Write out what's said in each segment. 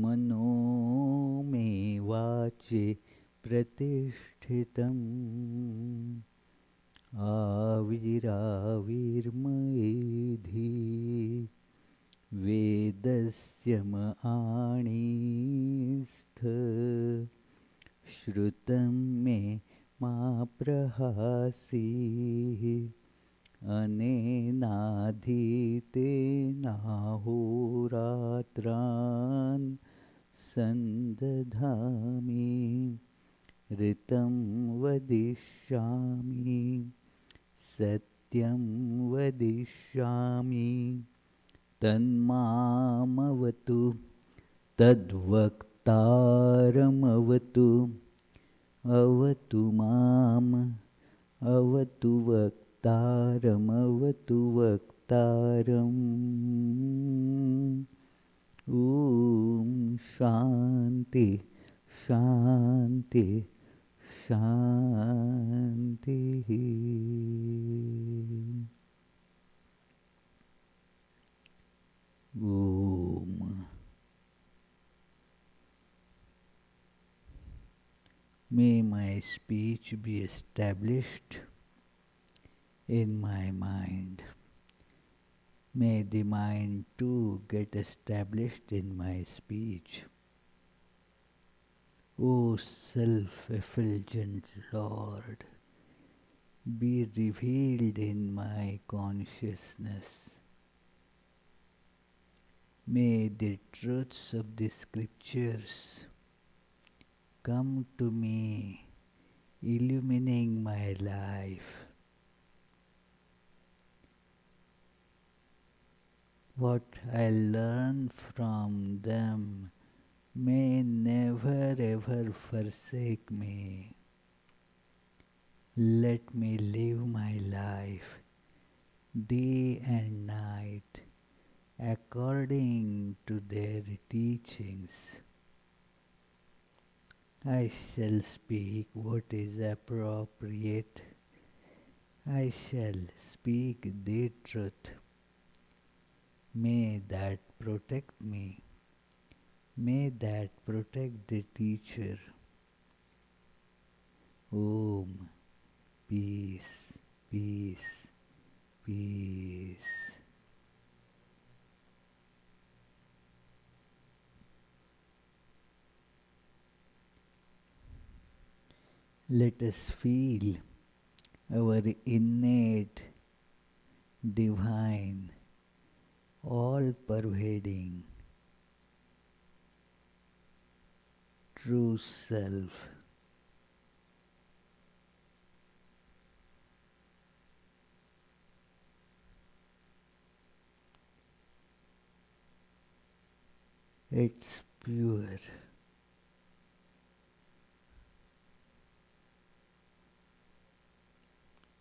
मनो मे वाचे प्रतिष्ठितम् आविराविर्मयेधि वेदस्य मआणीस्थ श्रुतं मे मा प्रहासीः अनेनाधीतेनाहोरात्रान् सन्दधामि ऋतं वदिष्यामि सत्यं वदिष्यामि तन्मामवतु तद्वक्तारमवतु अवतु माम् अवतु वक्तारमवतु वक्तारम् ॐ शान्ति शान्ति शान्तिः ॐ May my speech be established in my mind. May the mind too get established in my speech. O self-effulgent Lord, be revealed in my consciousness. May the truths of the scriptures come to me, illumining my life. What I learn from them may never ever forsake me. Let me live my life day and night according to their teachings. I shall speak what is appropriate. I shall speak the truth. May that protect me. May that protect the teacher. Om. Peace, peace, peace. Let us feel our innate, divine, all-pervading, true self. It's pure.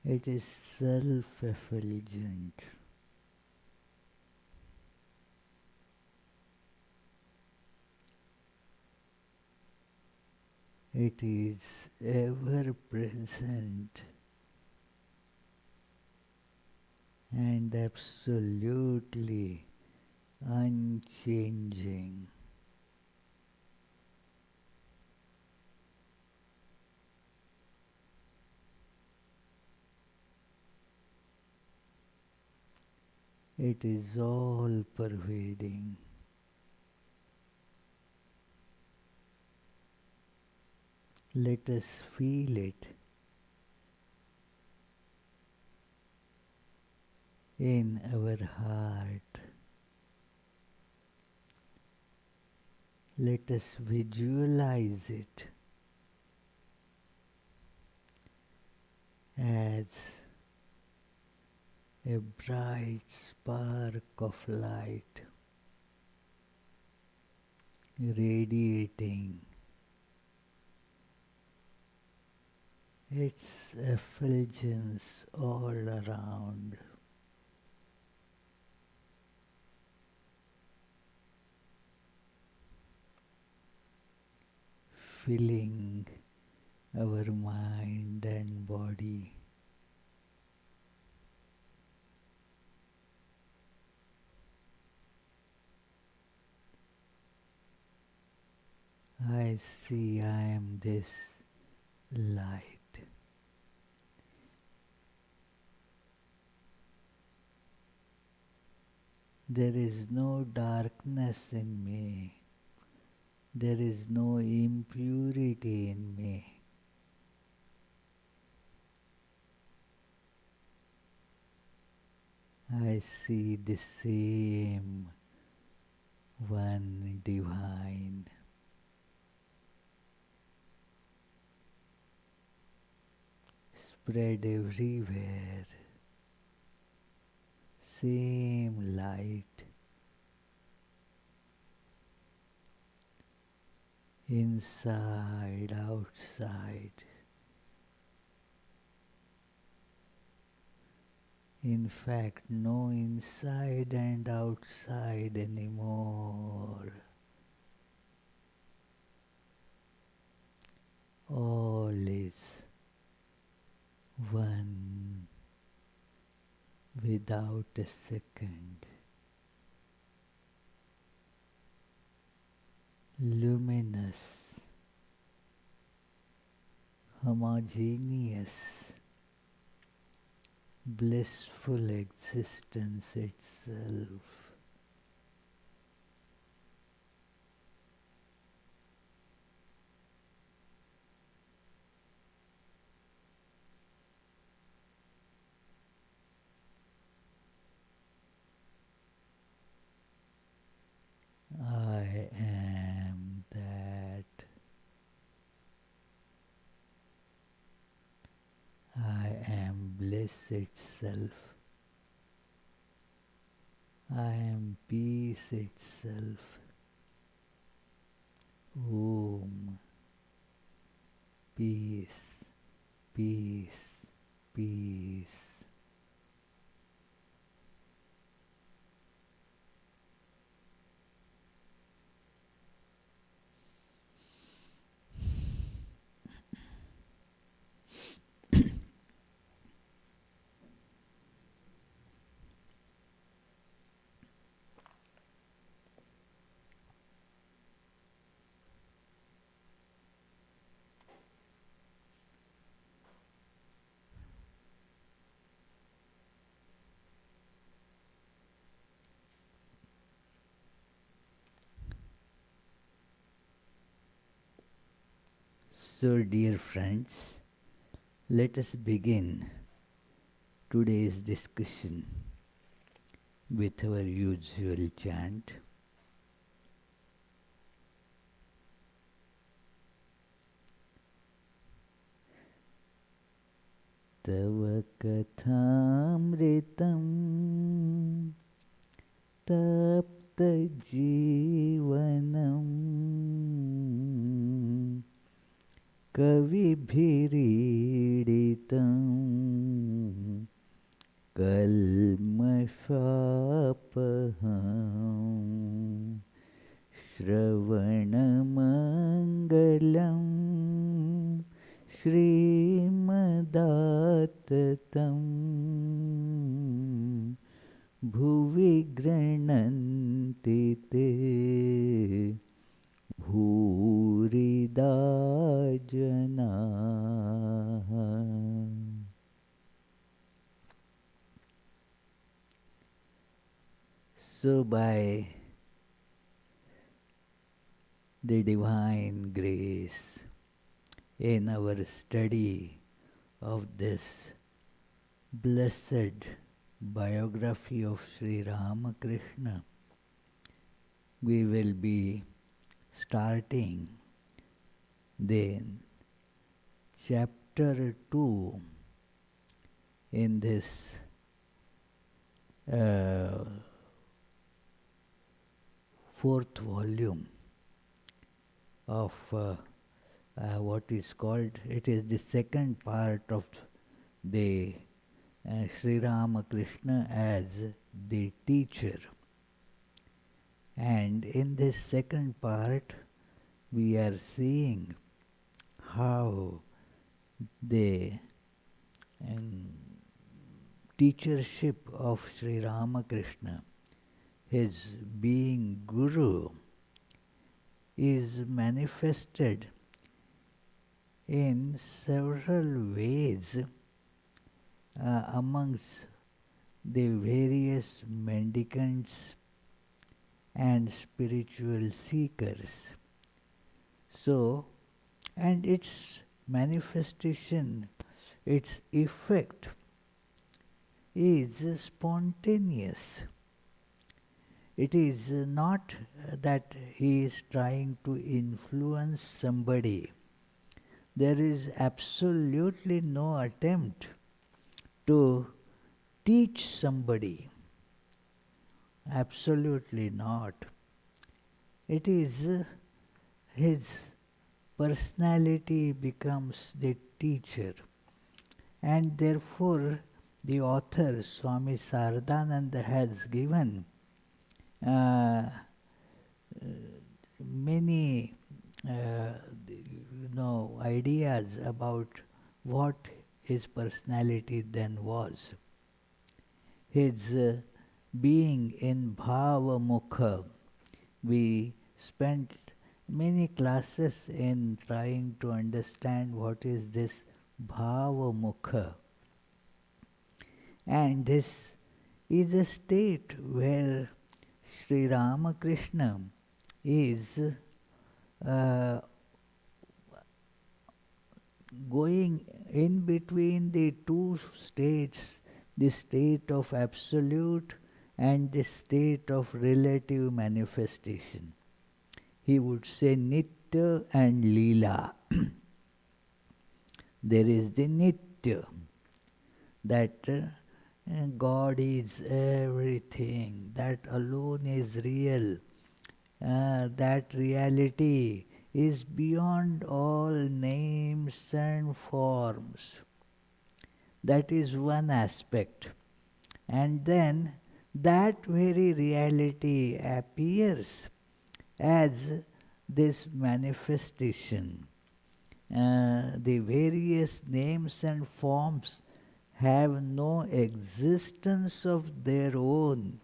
It is self-effulgent. It is ever present and absolutely unchanging. It is all pervading. Let us feel it in our heart. Let us visualize it as a bright spark of light radiating its effulgence all around. Filling our mind and body. I see I am this light. There is no darkness in me. There is no impurity in me. I see the same one divine. Spread everywhere. Same light. Inside, outside. In fact, no inside and outside anymore. All is one without a second. Luminous, homogeneous, blissful existence itself. I am that. I am bliss itself. I am peace itself. Om. Peace, peace, peace. So, dear friends, let us begin today's discussion with our usual chant. Tava kathamritam tapta jivanam kavibhiriditam kalmashapaham Shravanamangalam Srimadattatam Bhuvi Grananti Te Bhurida Janaha. So by the divine grace in our study of this blessed biography of Sri Ramakrishna, we will be starting then chapter 2 in this fourth volume of what is called, it is the second part of the Sri Ramakrishna as the teacher. And in this second part, we are seeing how the teachership of Sri Ramakrishna, his being Guru, is manifested in several ways amongst the various mendicants and spiritual seekers. So, and its manifestation, its effect is spontaneous. It is not that he is trying to influence somebody. There is absolutely no attempt to teach somebody. Absolutely not. It is his personality becomes the teacher. And therefore, the author, Swami Saradananda, has given many ideas about what his personality then was. His being in Bhava Mukha. We spent many classes in trying to understand what is this Bhava Mukha. And this is a state where Sri Ramakrishna is going in between the two states, the state of absolute and the state of relative manifestation. He would say Nitya and Leela. There is the Nitya, that God is everything, that alone is real, that reality is beyond all names and forms. That is one aspect. And then that very reality appears as this manifestation. The various names and forms have no existence of their own.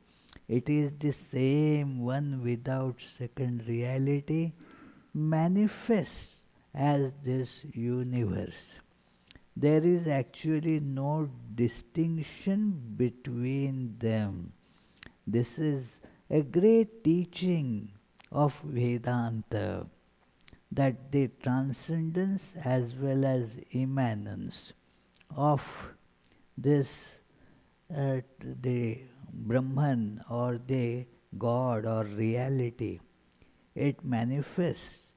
It is the same one without second reality manifests as this universe. There is actually no distinction between them. This is a great teaching of Vedanta, that the transcendence as well as immanence of this the Brahman or the God or reality, it manifests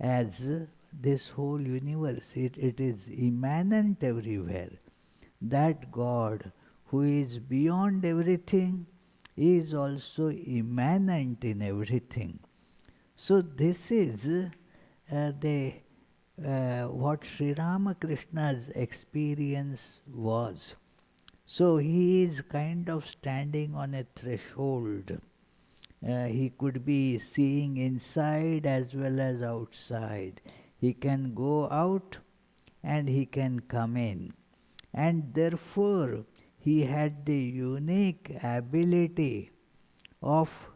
as this whole universe. It is immanent everywhere. That God who is beyond everything is also immanent in everything. So this is what Sri Ramakrishna's experience was. So he is kind of standing on a threshold. He could be seeing inside as well as outside. He can go out and he can come in. And therefore, he had the unique ability of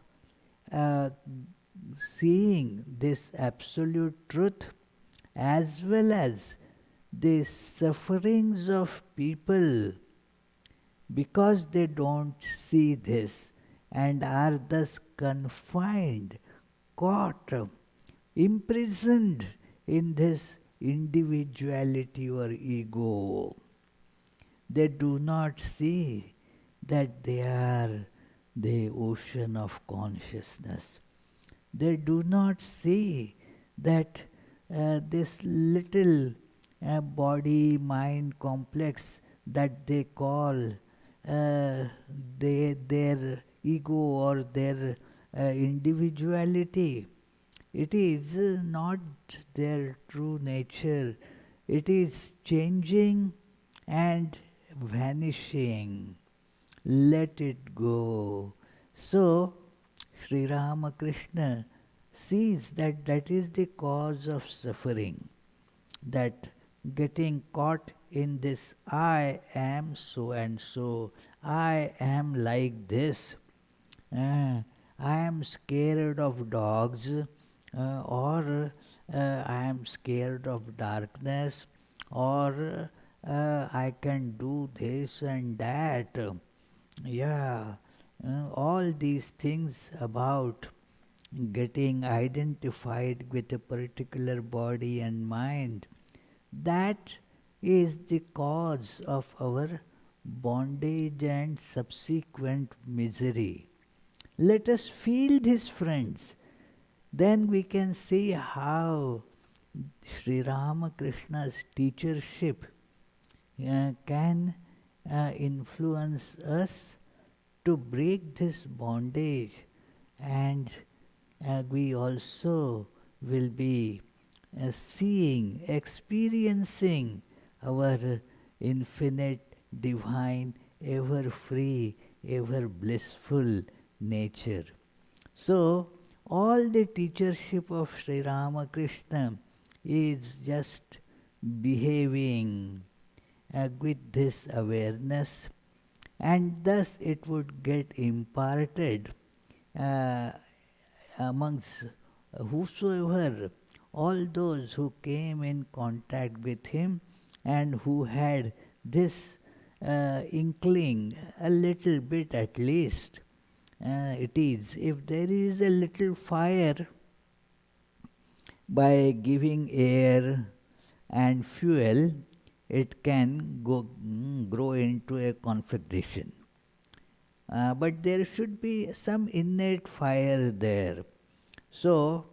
seeing this absolute truth as well as the sufferings of people because they don't see this and are thus confined, caught, imprisoned in this individuality or ego. They do not see that they are the ocean of consciousness. They do not see that this little body-mind complex that they call their ego or their individuality, it is not their true nature. It is changing and vanishing. Let it go. So, Sri Ramakrishna sees that that is the cause of suffering, that getting caught in this I am so and so, I am like this, I am scared of dogs, or I am scared of darkness, or I can do this and that. Yeah, all these things about getting identified with a particular body and mind, that is the cause of our bondage and subsequent misery. Let us feel this, friends. Then we can see how Sri Ramakrishna's teachership can influence us to break this bondage, and we also will be seeing, experiencing our infinite, divine, ever free, ever blissful nature. So, all the teachership of Sri Ramakrishna is just behaving with this awareness, and thus it would get imparted uh, amongst whosoever, all those who came in contact with him and who had this inkling, a little bit at least. It is, if there is a little fire, by giving air and fuel, it can grow into a conflagration. But there should be some innate fire there. So,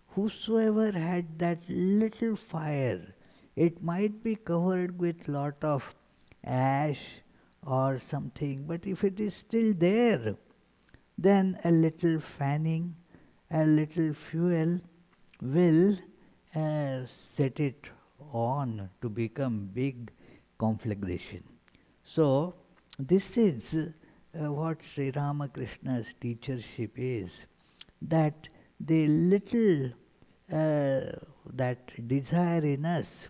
whosoever had that little fire, it might be covered with lot of ash or something, but if it is still there, then a little fanning, a little fuel will set it on to become big conflagration. So, this is what Sri Ramakrishna's teachership is, that the little that desire in us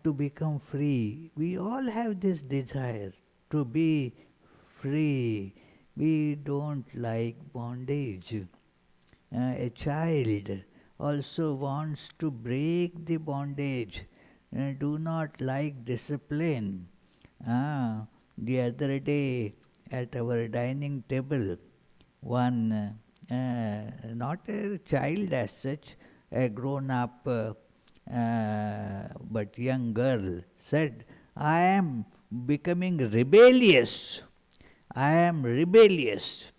to become free. We all have this desire to be free. We don't like bondage. A child also wants to break the bondage, do not like discipline. The other day at our dining table, one, not a child as such, a grown up but young girl said, I am becoming rebellious. I am rebellious.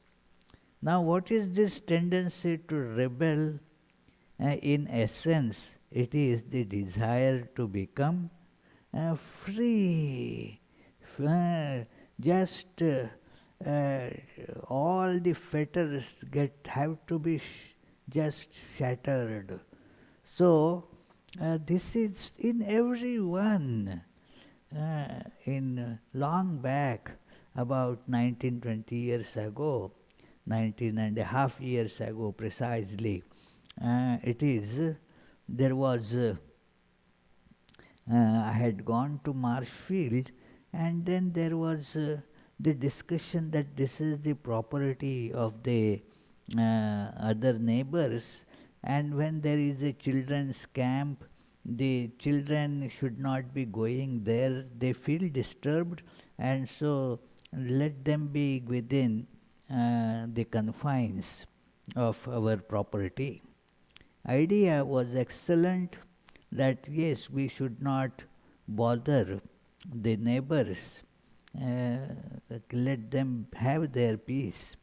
Now, what is this tendency to rebel? In essence, it is the desire to become free. Just all the fetters have to be just shattered. So, this is in everyone. In long back, about 19-20 years ago, 19 and a half years ago precisely, it is, there was, I had gone to Marshfield, and then there was the discussion that this is the property of the other neighbors, and when there is a children's camp, the children should not be going there. They feel disturbed, and so let them be within the confines of our property. Idea was excellent that yes, we should not bother the neighbors, let them have their peace.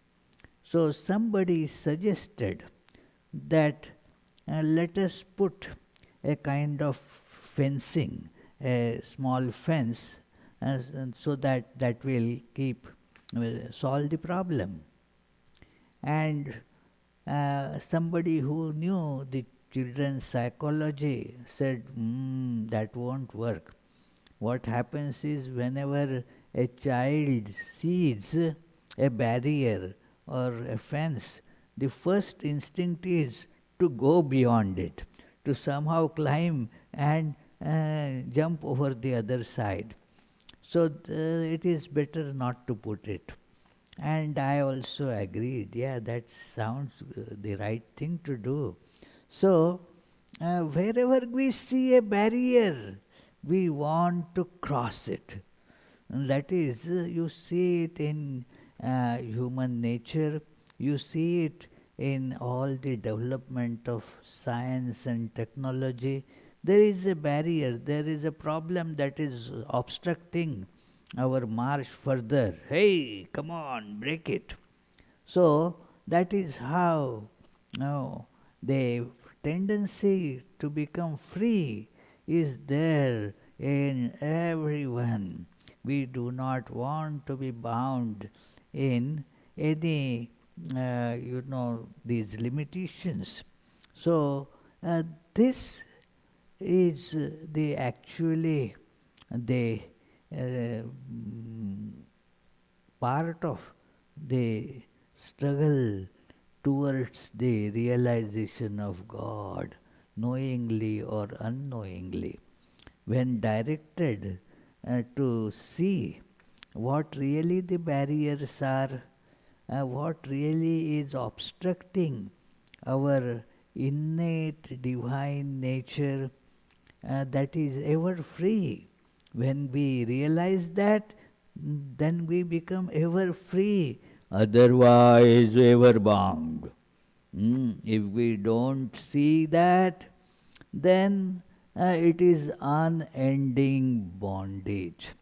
So somebody suggested that let us put a kind of fencing, a small fence, so that that will solve the problem. And somebody who knew the children's psychology said, that won't work. What happens is, whenever a child sees a barrier or a fence, the first instinct is to go beyond it, to somehow climb and jump over the other side. So it is better not to put it. And I also agreed, yeah, that sounds the right thing to do. So, wherever we see a barrier, we want to cross it. And that is, you see it in human nature, you see it in all the development of science and technology. There is a barrier, there is a problem that is obstructing our march further. Hey, come on, break it. So that is how the tendency to become free is there in everyone. We do not want to be bound in any, these limitations. So this is the actually the part of the struggle towards the realization of God, knowingly or unknowingly. When directed to see what really the barriers are, what really is obstructing our innate divine nature that is ever free. When we realize that, then we become ever free, otherwise ever bound. If we don't see that, then it is unending bondage.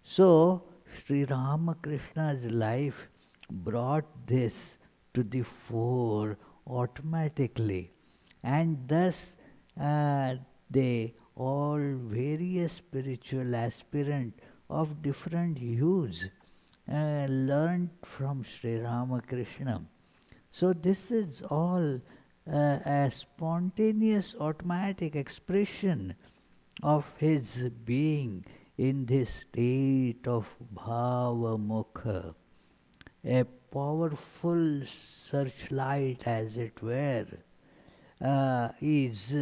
So, Sri Ramakrishna's life brought this to the fore automatically, and thus they all various spiritual aspirants of different hues learned from Sri Ramakrishna. So this is all a spontaneous automatic expression of his being in this state of bhava mukha, a powerful searchlight as it were, is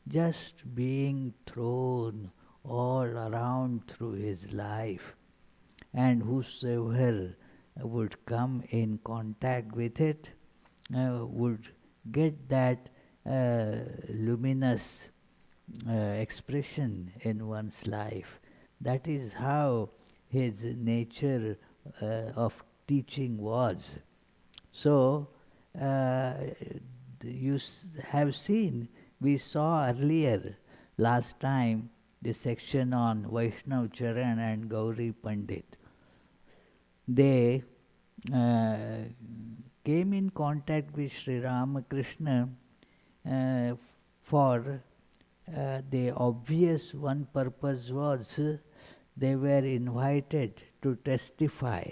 just being thrown all around through his life, and whosoever would come in contact with it would get that luminous expression in one's life. That is how his nature of teaching was. So, you have seen, we saw earlier, last time, the section on Vaishnav Charan and Gauri Pandit. They came in contact with Sri Ramakrishna for the obvious one purpose was they were invited to testify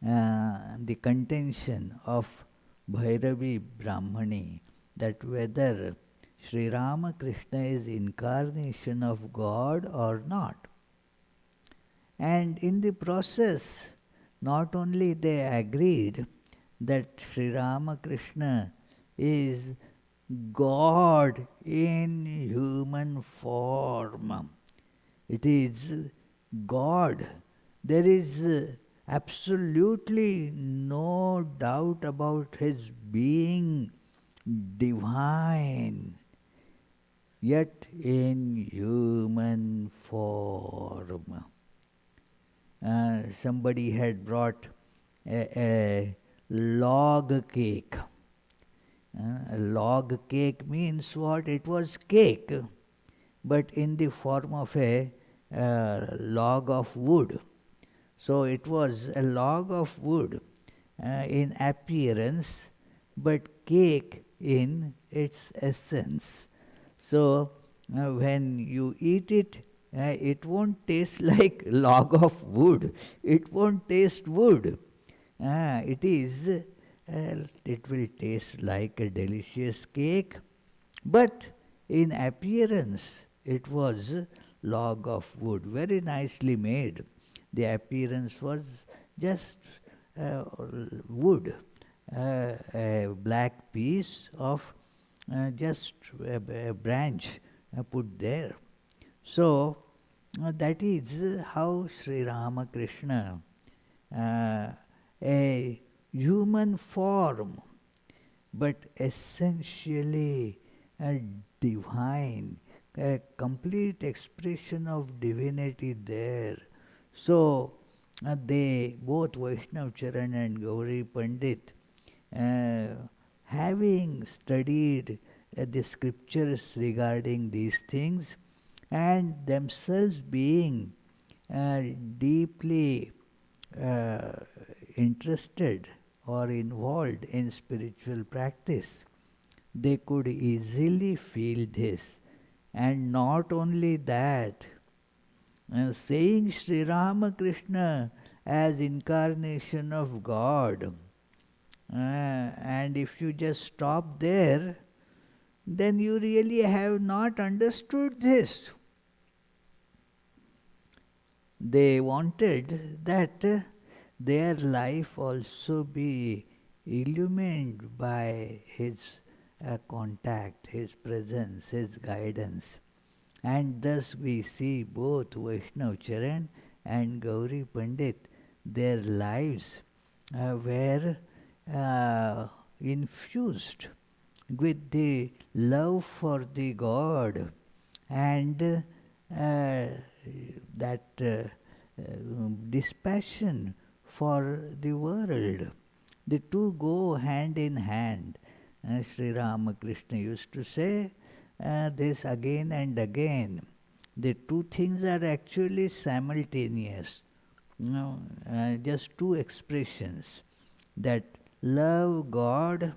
the contention of Bhairavi Brahmani, that whether Sri Ramakrishna is incarnation of God or not. And in the process, not only they agreed that Sri Ramakrishna is God in human form. It is God. There is absolutely no doubt about his being divine, yet in human form. Somebody had brought a log cake. A log cake means what? It was cake, but in the form of a log of wood. So it was a log of wood in appearance, but cake in its essence. So when you eat it, it won't taste like log of wood. It won't taste wood. It will taste like a delicious cake, but in appearance it was log of wood, very nicely made. The appearance was just wood, a black piece of just a branch put there. So that is how Sri Ramakrishna, a human form, but essentially divine, a complete expression of divinity there. So they, both Vaishnav Charan and Gauri Pandit, having studied the scriptures regarding these things and themselves being uh, deeply uh, interested or involved in spiritual practice, they could easily feel this. And not only that, saying Sri Ramakrishna as incarnation of God, and if you just stop there, then you really have not understood this. They wanted that their life also be illumined by his contact, his presence, his guidance. And thus we see both Vaishnav Charan and Gauri Pandit, their lives were infused with the love for the God and that dispassion for the world. The two go hand in hand. Sri Ramakrishna used to say this again and again. The two things are actually simultaneous. Just two expressions, that love God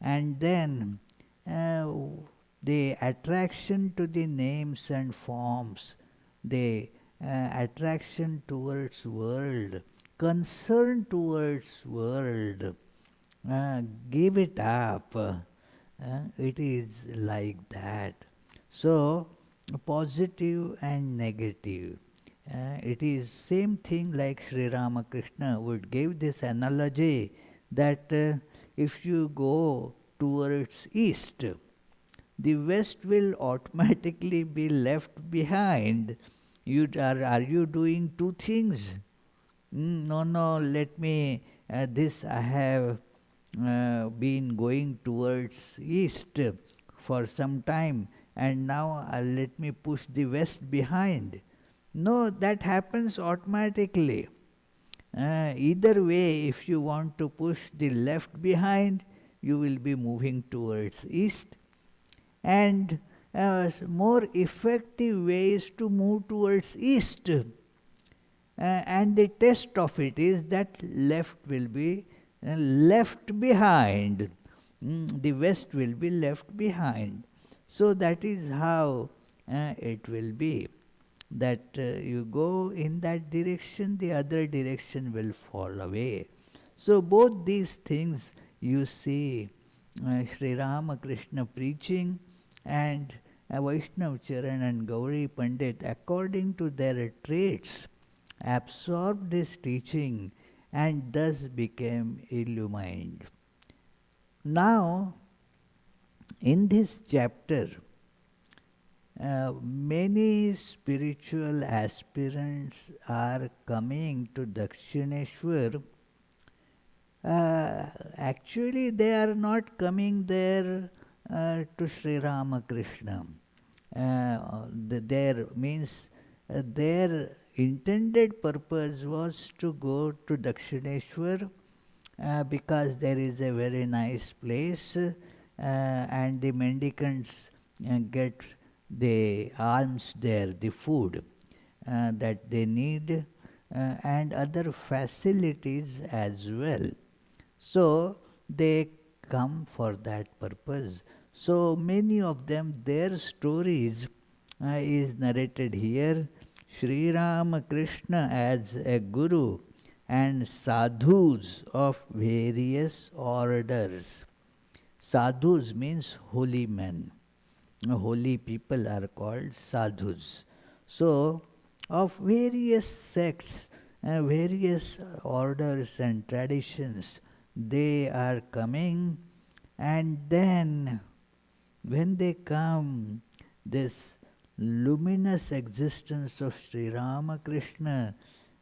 and then the attraction to the names and forms, the attraction towards world, concern towards world, give it up. It is like that. So, positive and negative. It is same thing like Sri Ramakrishna would give this analogy that if you go towards east, the west will automatically be left behind. Are you doing two things? No, let me, this I have been going towards east for some time and now let me push the west behind. No, that happens automatically. Either way, if you want to push the left behind, you will be moving towards east. And more effective ways to move towards east. And the test of it is that left will be left behind. The west will be left behind. So that is how it will be. That you go in that direction, the other direction will fall away. So both these things you see Sri Ramakrishna preaching and Vaishnav Charan and Gauri Pandit, according to their traits, absorbed this teaching and thus became illumined. Now, in this chapter, many spiritual aspirants are coming to Dakshineshwar. Actually, they are not coming there to Sri Ramakrishna. There means their intended purpose was to go to Dakshineshwar because there is a very nice place and the mendicants get the alms there, the food that they need and other facilities as well. So they come for that purpose. So many of them, their stories is narrated here. Sri Ramakrishna as a guru and sadhus of various orders. Sadhus means holy men. Holy people are called sadhus. So, of various sects, various orders and traditions, they are coming, and then when they come, this luminous existence of Sri Ramakrishna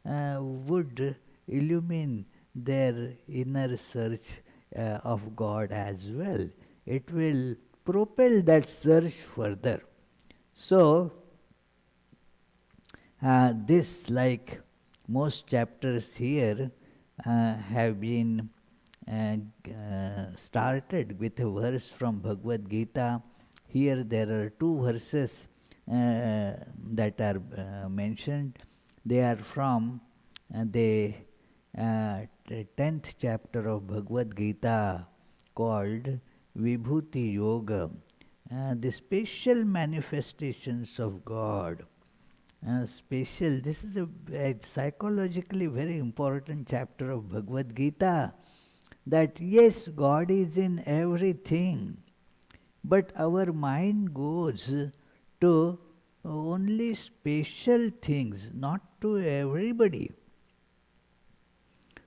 would illumine their inner search, of God as well. It will propel that search further. So, this, like most chapters here, have been started with a verse from Bhagavad Gita. Here there are two verses that are mentioned. They are from the 10th chapter of Bhagavad Gita, called Vibhuti Yoga, the special manifestations of God. Special, this is a psychologically very important chapter of Bhagavad Gita, that yes, God is in everything, but our mind goes to only special things, not to everybody.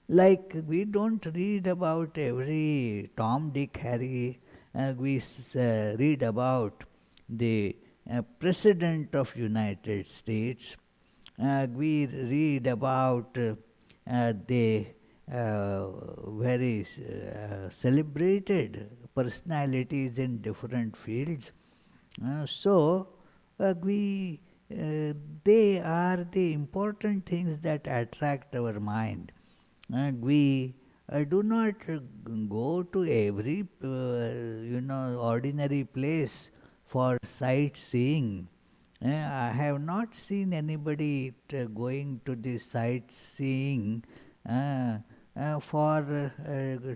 Like we don't read about every Tom, Dick, Harry. We read about the President of United States. We read about the very celebrated personalities in different fields. So we they are the important things that attract our mind. We do not go to every ordinary place for sightseeing. I have not seen anybody going to the sightseeing for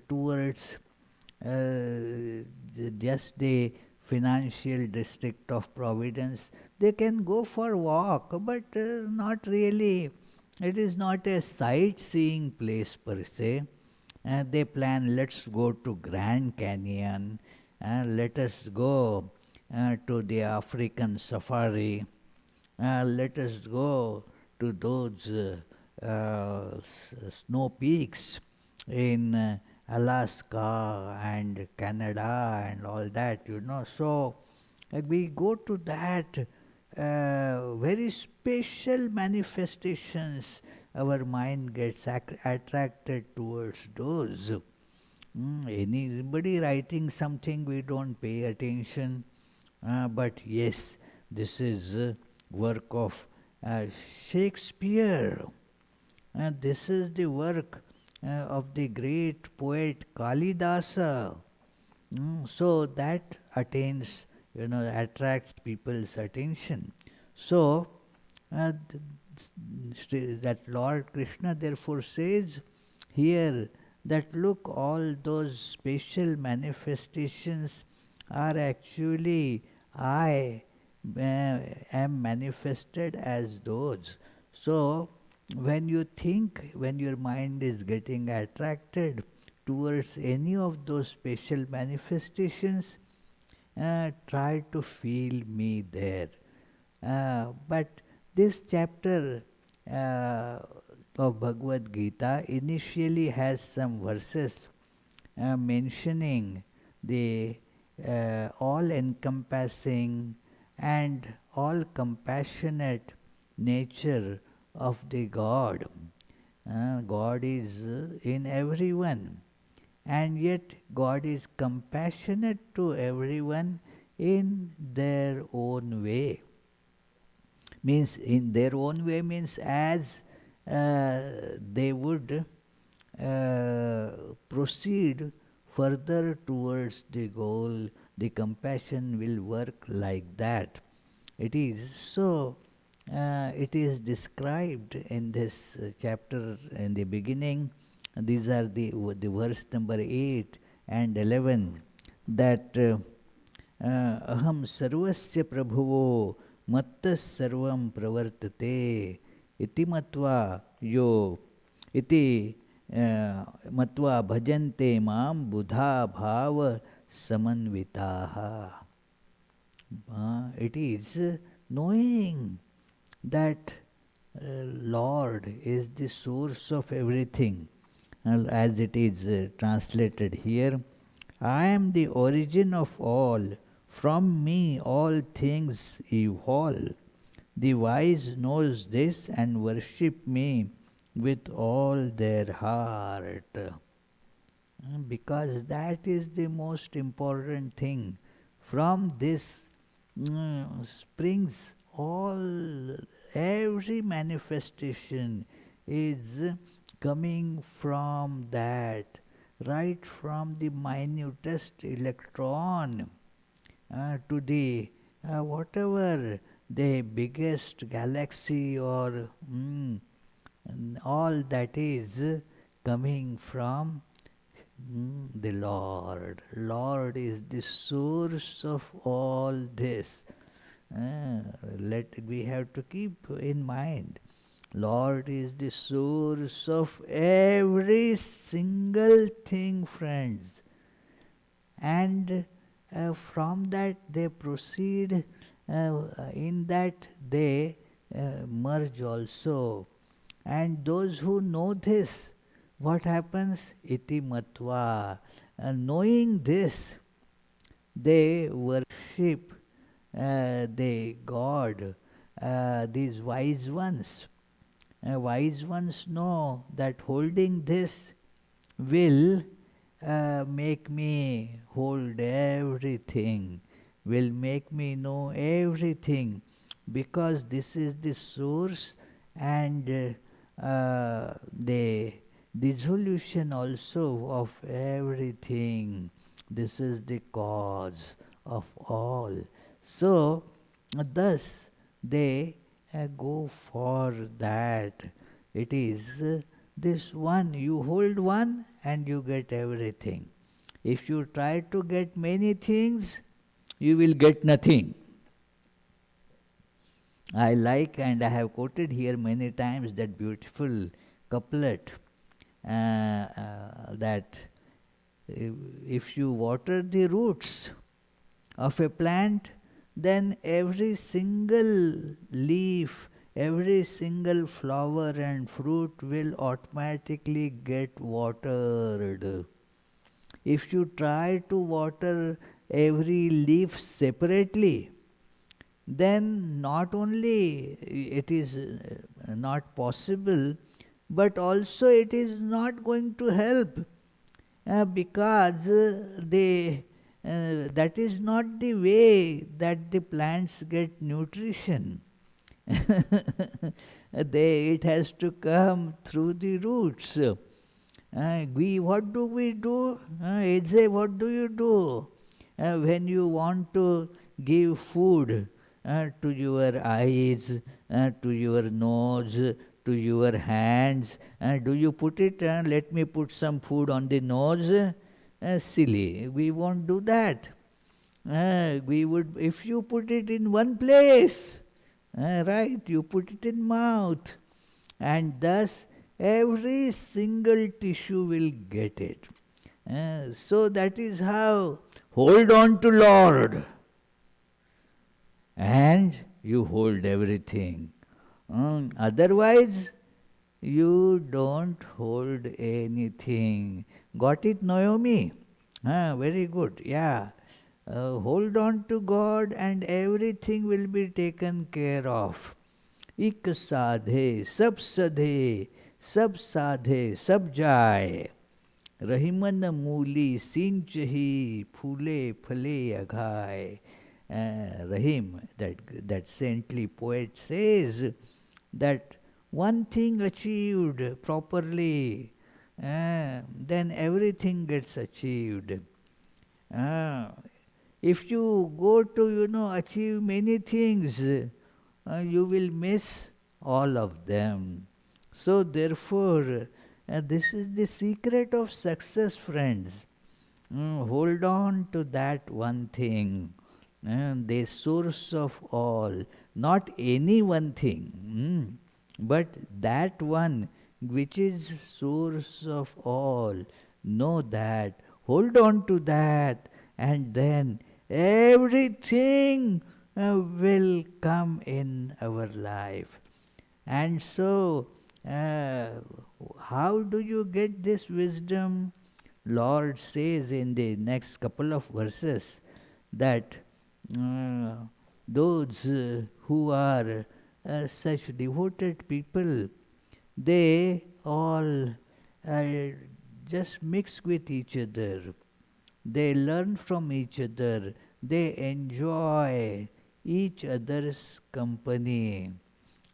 towards just the financial district of Providence. They can go for walk, but not really. It is not a sightseeing place per se. They plan, let's go to Grand Canyon, let us go to the African safari, let us go to those snow peaks in Alaska and Canada and all that. So we go to that very special manifestations. Our mind gets attracted towards those. Anybody writing something, we don't pay attention. But yes, this is work of Shakespeare. This is the work of the great poet Kalidasa. So that attains, attracts people's attention. So that Lord Krishna therefore says here that look, all those special manifestations are actually I am manifested as those. So when you think, when your mind is getting attracted towards any of those special manifestations, try to feel me there. But this chapter of Bhagavad Gita initially has some verses mentioning the all-encompassing and all-compassionate nature of the God. God is in everyone, and yet God is compassionate to everyone in their own way. Means in their own way means as they would proceed further towards the goal, the compassion will work like that. It is so. It is described in this chapter in the beginning. These are the verse number 8 and 11, that aham sarvasya prabhuvo mattas sarvam pravartate iti matva yo iti matva bhajante mam buddha bhava samanvitaha. It is knowing that Lord is the source of everything, as it is translated here. I am the origin of all, from me all things evolve. The wise knows this and worship me with all their heart. because that is the most important thing. From this springs all, every manifestation is coming from that, right from the minutest electron to the whatever the biggest galaxy or and all that is coming from the Lord. Lord is the source of all this. We have to keep in mind. Lord is the source of every single thing, friends. And from that they proceed, in that they merge also. And those who know this, what happens? Iti matva. Knowing this, they worship the God, these wise ones. Wise ones know that holding this will make me hold everything, will make me know everything, because this is the source and the dissolution also of everything. This is the cause of all. So, thus they go for that. It is this one, you hold one and you get everything. If you try to get many things, you will get nothing. I like, and I have quoted here many times, that beautiful couplet that if you water the roots of a plant, then every single leaf, every single flower and fruit will automatically get watered. If you try to water every leaf separately, then not only it is not possible, but also it is not going to help, because that is not the way that the plants get nutrition. It has to come through the roots. What do we do? Ajay, what do you do when you want to give food to your eyes, to your nose, to your hands? Do you put it, let me put some food on the nose? Silly, we won't do that. We would, if you put it in one place, right, you put it in mouth, and thus every single tissue will get it. So that is how, hold on to Lord, and you hold everything. Otherwise, you don't hold anything. Got it, Naomi? Very good. Yeah. Hold on to God and everything will be taken care of. Ik sadhe, sab sadhe, sab jai. Rahiman muli sinchahi, phule phale aghai. Rahim, that saintly poet, says that one thing achieved properly, then everything gets achieved. If you go to, achieve many things, you will miss all of them. So therefore, this is the secret of success, friends. Hold on to that one thing, the source of all, not any one thing, but that one which is source of all. Know that, hold on to that, and then everything will come in our life. And so, how do you get this wisdom? Lord says in the next couple of verses that those who are such devoted people, they all just mix with each other. They learn from each other. They enjoy each other's company.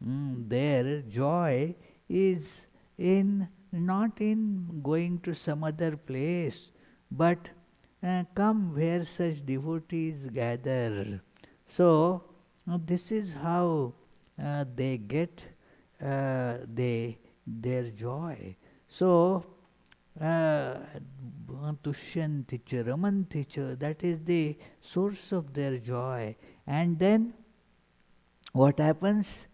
Their joy is in not in going to some other place, but come where such devotees gather. So this is how they get their joy. So Tushyanticha, Ramanticha, that is the source of their joy. And then what happens?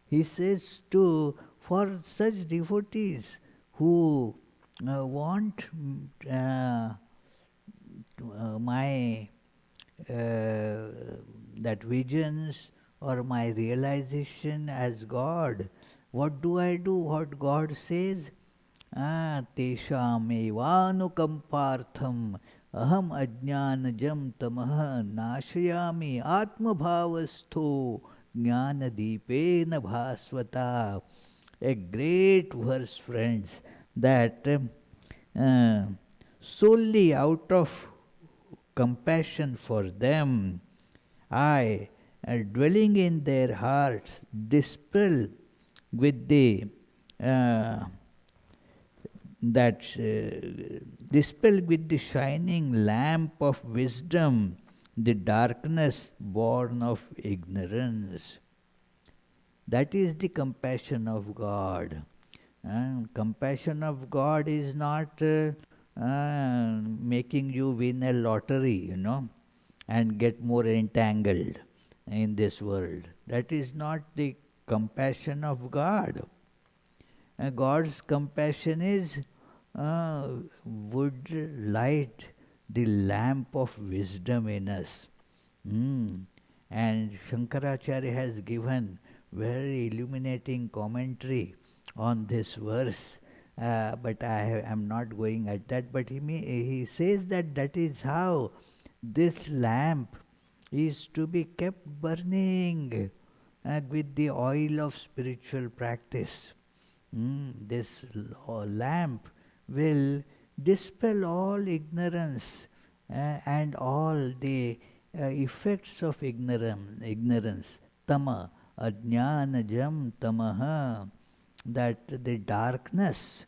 He says to for such devotees who want my that visions or my realization as God, what do I do? What God says? तेषामेवानुकम्पार्थम् अहम अज्ञानजं तमः नाशयामि आत्मभावस्थो ज्ञानदीपेन भास्वता. A great verse, friends, that solely out of compassion for them, I, dwelling in their hearts, dispel with the dispel with the shining lamp of wisdom the darkness born of ignorance. That is the compassion of God. Compassion of God is not making you win a lottery, and get more entangled in this world. That is not the compassion of God. God's compassion is would light the lamp of wisdom in us. And Shankaracharya has given very illuminating commentary on this verse, but I am not going at that. But he says that is how this lamp is to be kept burning with the oil of spiritual practice. This lamp will dispel all ignorance and all the effects of ignorance. Tama, ajnanajam tamaha, that the darkness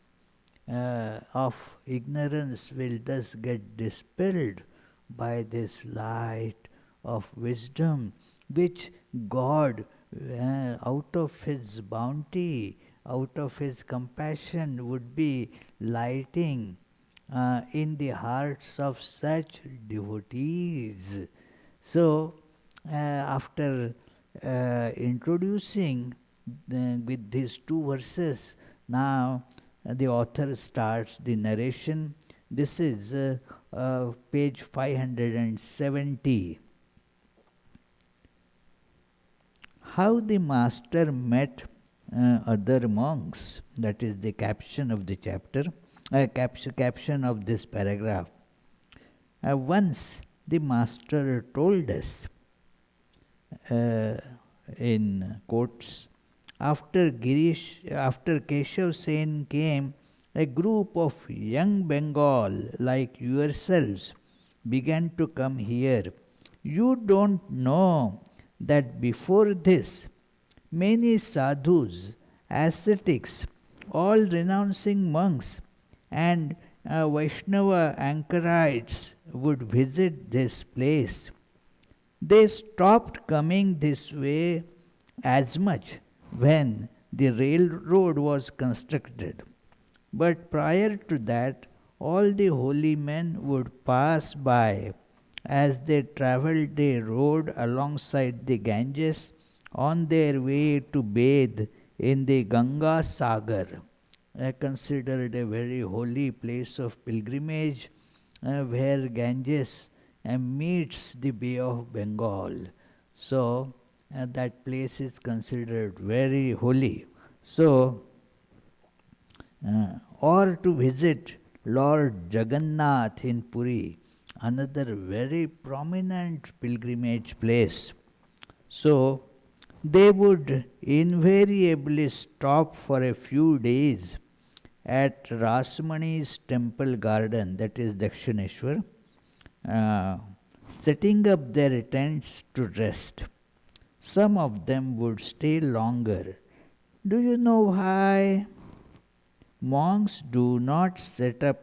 of ignorance will thus get dispelled by this light of wisdom, which God, out of His bounty, out of His compassion, would be lighting in the hearts of such devotees. So, after introducing with these two verses, now the author starts the narration. This is page 570. How the master met other monks. That is the caption of the chapter, caption of this paragraph. Once the master told us, in quotes, after Keshav Sen came, a group of young Bengal like yourselves began to come here. You don't know that before this, many sadhus, ascetics, all renouncing monks, and Vaishnava anchorites would visit this place. They stopped coming this way as much when the railroad was constructed. But prior to that, all the holy men would pass by as they travelled the road alongside the Ganges on their way to bathe in the Ganga Sagar, considered a very holy place of pilgrimage, where Ganges meets the Bay of Bengal. So that place is considered very holy. So, or to visit Lord Jagannath in Puri, another very prominent pilgrimage place. So, they would invariably stop for a few days at Rasmani's temple garden, that is Dakshineshwar, uh, setting up their tents to rest. Some of them would stay longer. Do you know why? Monks do not set up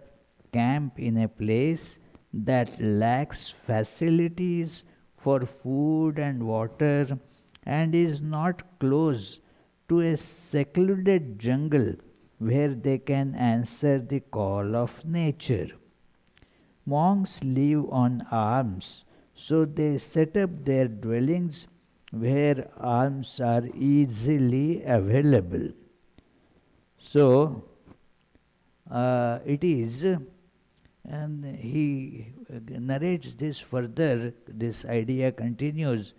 camp in a place that lacks facilities for food and water and is not close to a secluded jungle where they can answer the call of nature. Monks live on alms, so they set up their dwellings where alms are easily available. So, it is, and he narrates this further, this idea continues.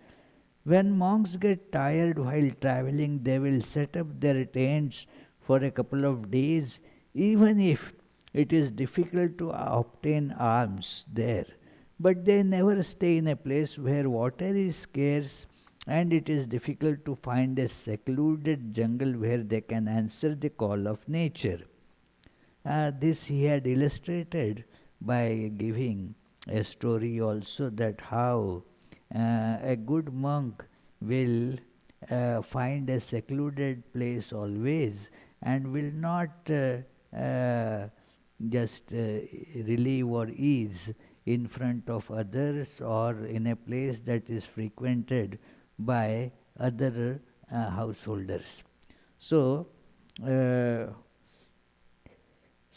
When monks get tired while traveling, they will set up their tents for a couple of days, even if it is difficult to obtain alms there. But they never stay in a place where water is scarce and it is difficult to find a secluded jungle where they can answer the call of nature. This he had illustrated by giving a story also, that how a good monk will find a secluded place always and will not just relieve or ease in front of others or in a place that is frequented by other householders. So,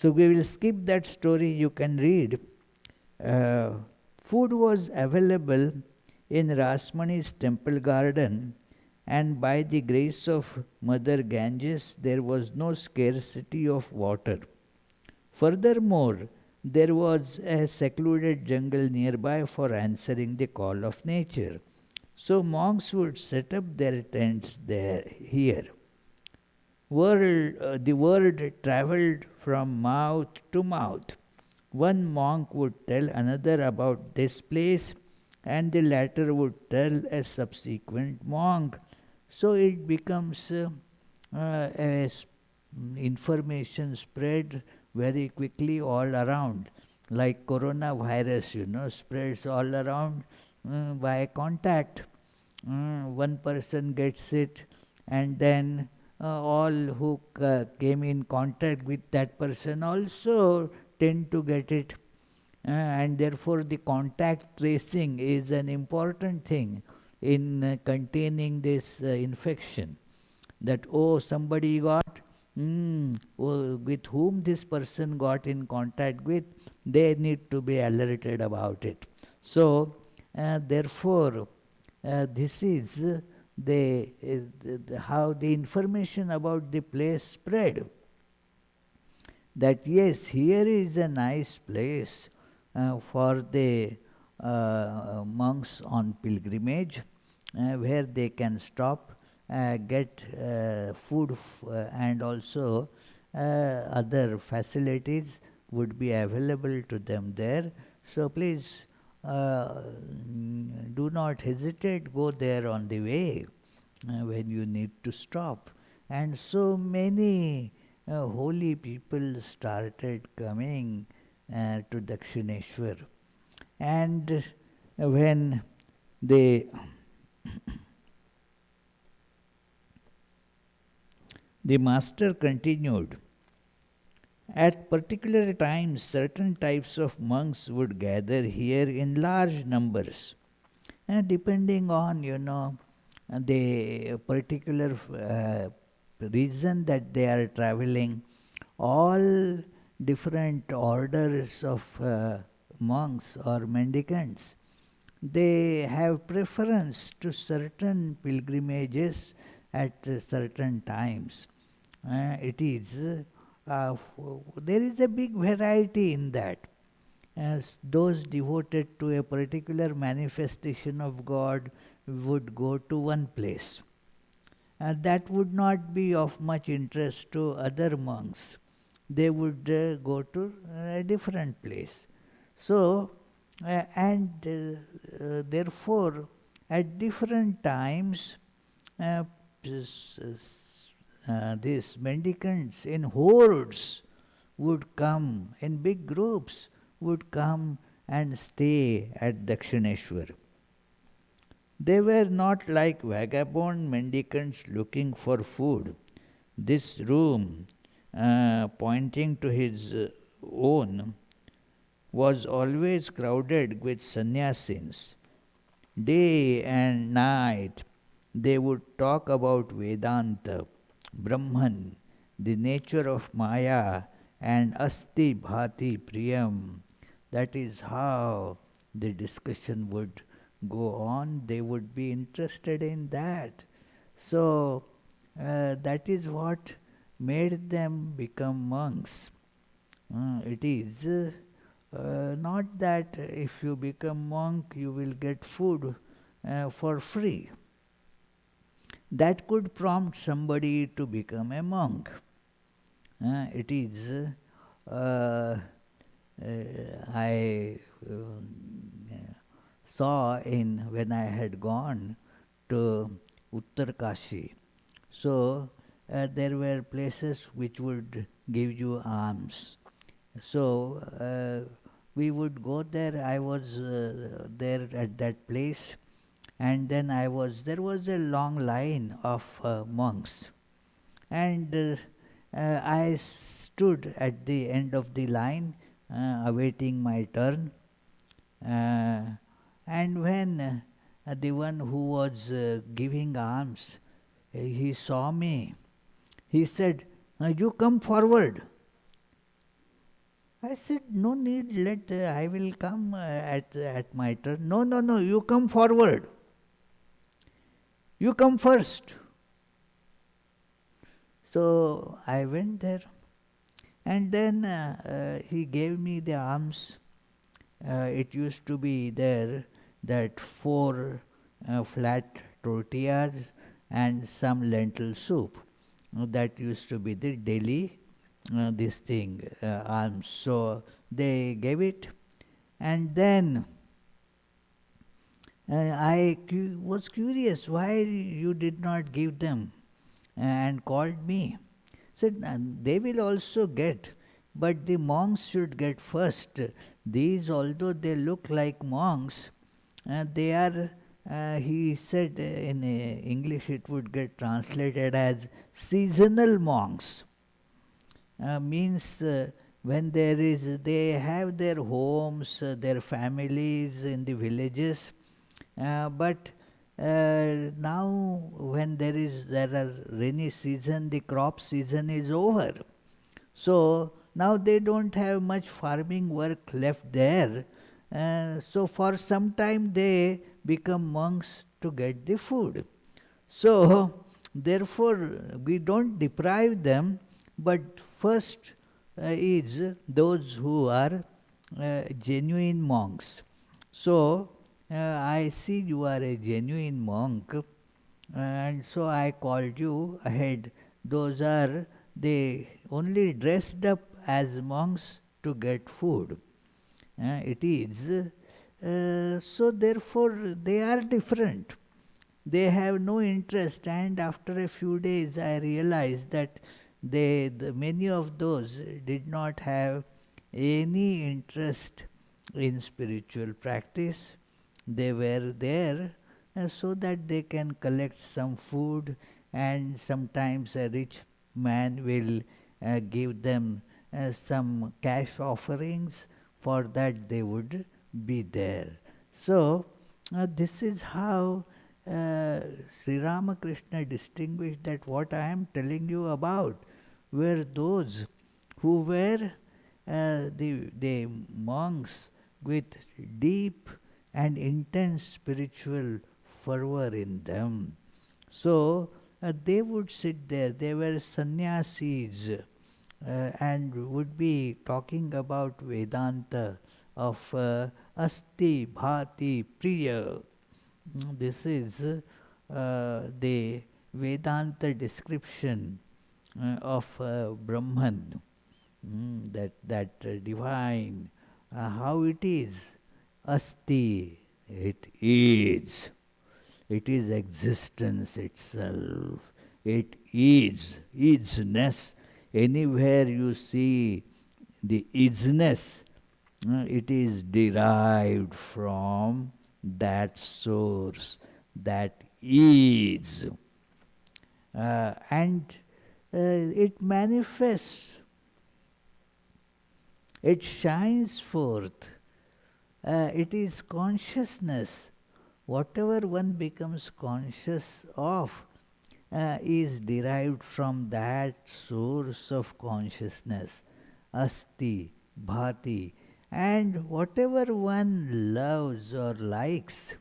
we will skip that story. You can read. Food was available in Rasmani's temple garden, and by the grace of Mother Ganges, there was no scarcity of water. Furthermore, there was a secluded jungle nearby for answering the call of nature. So monks would set up their tents here. The word travelled from mouth to mouth. One monk would tell another about this place, and the latter would tell a subsequent monk. So it becomes information spread very quickly all around, like coronavirus, spreads all around by contact. One person gets it, and then all who came in contact with that person also tend to get it. And therefore the contact tracing is an important thing in containing this infection. That, somebody got, with whom this person got in contact with, they need to be alerted about it. So, therefore, this is how the information about the place spread. That yes, here is a nice place for the monks on pilgrimage, where they can stop, get food and also other facilities would be available to them there. So please do not hesitate, go there on the way when you need to stop. And so many holy people started coming to Dakshineshwar. And when they the master continued, at particular times certain types of monks would gather here in large numbers, and depending on the particular reason that they are traveling, all different orders of monks or mendicants, they have preference to certain pilgrimages at certain times. There is a big variety in that. As those devoted to a particular manifestation of God would go to one place. That would not be of much interest to other monks. They would go to a different place. So, therefore, at different times, these mendicants in hordes would come in big groups, would come and stay at Dakshineshwar. They were not like vagabond mendicants looking for food. This room, pointing to his own, was always crowded with sannyasins. Day and night they would talk about Vedanta, Brahman, the nature of Maya, and Asti Bhati Priyam. That is how the discussion would go on. They would be interested in that. So that is what made them become monks. It is not that if you become monk you will get food for free. That could prompt somebody to become a monk. It is, I saw in when I had gone to Uttarkashi. So there were places which would give you alms. So we would go there. I was there at that place, and then there was a long line of monks, and I stood at the end of the line awaiting my turn. And when the one who was giving alms, he saw me, he said, "You come forward." I said, "No need, I will come at my turn." "No, no, no, you come forward. You come first." So I went there, and then he gave me the alms. It used to be there that 4 flat tortillas and some lentil soup. That used to be the daily this thing, alms. So they gave it, and then I was curious why you did not give them, and called me. Said, they will also get, but the monks should get first. These, although they look like monks, they are, he said in English it would get translated as seasonal monks. Means when they have their homes, their families in the villages, but now when there are rainy season, the crop season is over. So now they don't have much farming work left there. So for some time they become monks to get the food. So therefore we don't deprive them, but first is those who are genuine monks. So I see you are a genuine monk, and so I called you ahead. Those are they only dressed up as monks to get food. It is so therefore they are different. They have no interest, and after a few days I realized that many of those did not have any interest in spiritual practice. They were there so that they can collect some food, and sometimes a rich man will give them some cash offerings. For that they would be there. So this is how Sri Ramakrishna distinguished that what I am telling you about were those who were the monks with deep and intense spiritual fervor in them. So they would sit there. They were sannyasis and would be talking about Vedanta of Asti Bhati Priya. This is the Vedanta description of Brahman, that divine, how it is. Asti, it is. It is existence itself. It is. Isness. Anywhere you see the isness, it is derived from that source, that is. And it manifests, it shines forth. It is consciousness. Whatever one becomes conscious of is derived from that source of consciousness, asti, bhati, and whatever one loves or likes,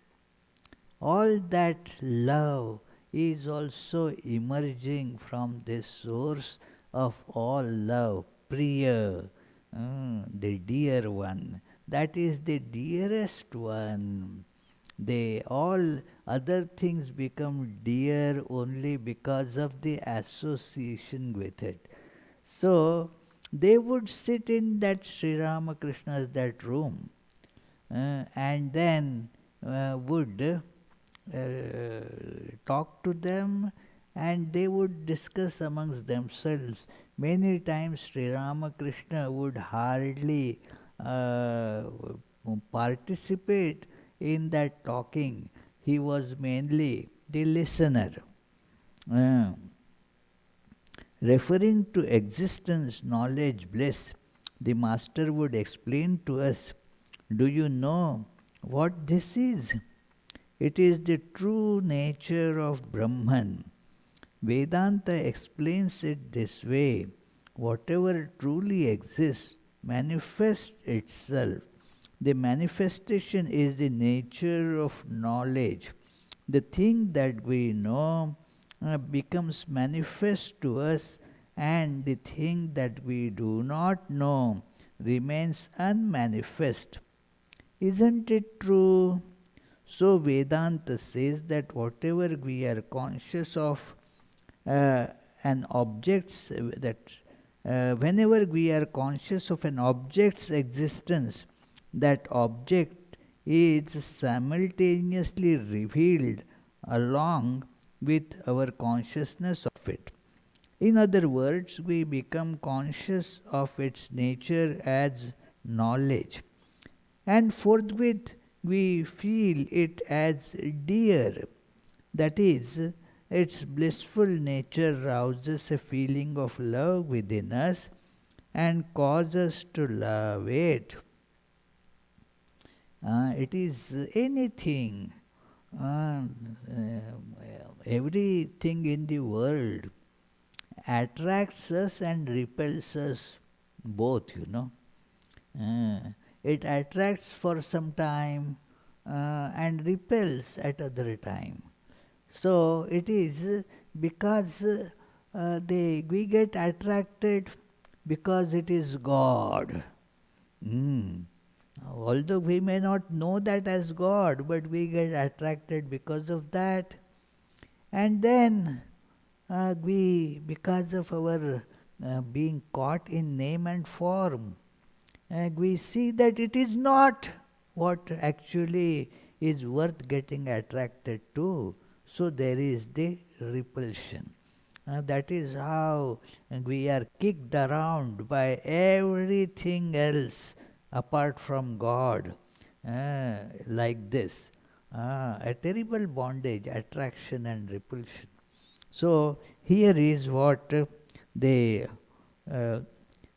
all that love is also emerging from this source of all love, Priya, the dear one. That is the dearest one. They all other things become dear only because of the association with it. So they would sit in that Sri Ramakrishna's that room and then would talk to them, and they would discuss amongst themselves. Many times Sri Ramakrishna would hardly participate in that talking. He was mainly the listener. Uh, Referring to existence, knowledge, bliss, the Master would explain to us, do you know what this is? It is the true nature of Brahman. Vedanta explains it this way: whatever truly exists manifests itself. The manifestation is the nature of knowledge. The thing that we know becomes manifest to us, and the thing that we do not know remains unmanifest. Isn't it true? So Vedanta says that whatever we are conscious of an object's whenever we are conscious of an object's existence, that object is simultaneously revealed along with our consciousness of it. In other words, we become conscious of its nature as knowledge, and forthwith we feel it as dear. That is, its blissful nature rouses a feeling of love within us and causes us to love it. It is anything, everything in the world attracts us and repels us both, It attracts for some time and repels at other time. So it is because we get attracted because it is God. Although we may not know that as God, but we get attracted because of that. And then because of our being caught in name and form, we see that it is not what actually is worth getting attracted to. So there is the repulsion. That is how we are kicked around by everything else apart from God, like this. A terrible bondage, attraction and repulsion. So here is what they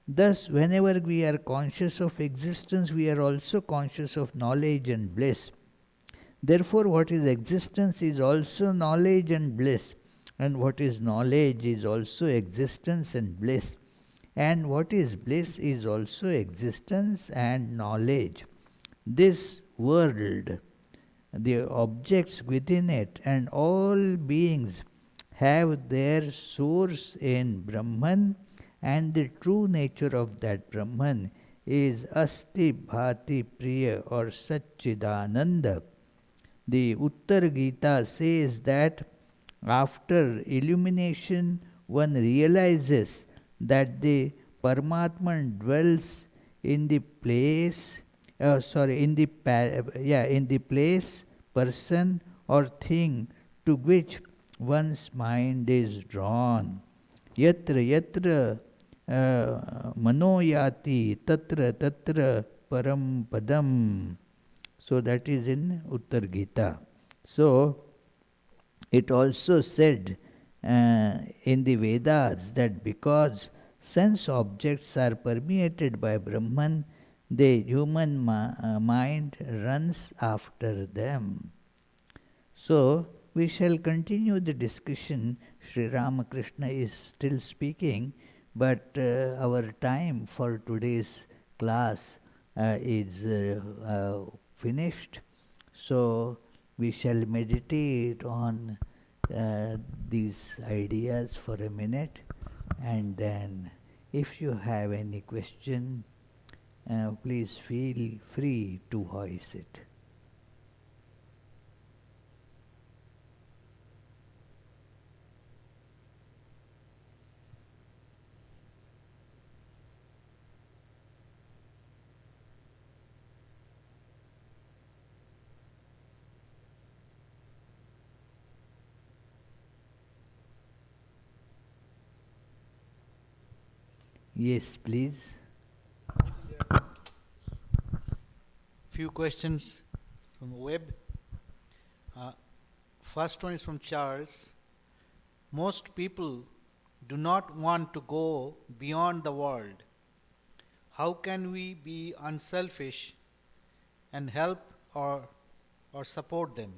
thus, whenever we are conscious of existence, we are also conscious of knowledge and bliss. Therefore, what is existence is also knowledge and bliss, and what is knowledge is also existence and bliss, and what is bliss is also existence and knowledge. This world, the objects within it, and all beings have their source in Brahman, and the true nature of that Brahman is Asti Bhati Priya or Satchidananda. The Uttar Gita says that after illumination one realizes that the Paramatman dwells in the place, in the place, person or thing to which one's mind is drawn. Yatra yatra manoyati tatra tatra param padam. So that is in Uttar Gita. So it also said in the Vedas that because sense objects are permeated by Brahman, the human mind runs after them. So we shall continue the discussion. Sri Ramakrishna is still speaking, but our time for today's class is finished. So we shall meditate on these ideas for a minute, and then if you have any question, please feel free to voice it. Yes, please. Few questions from the web. First one is from Charles. Most people do not want to go beyond the world. How can we be unselfish and help or support them?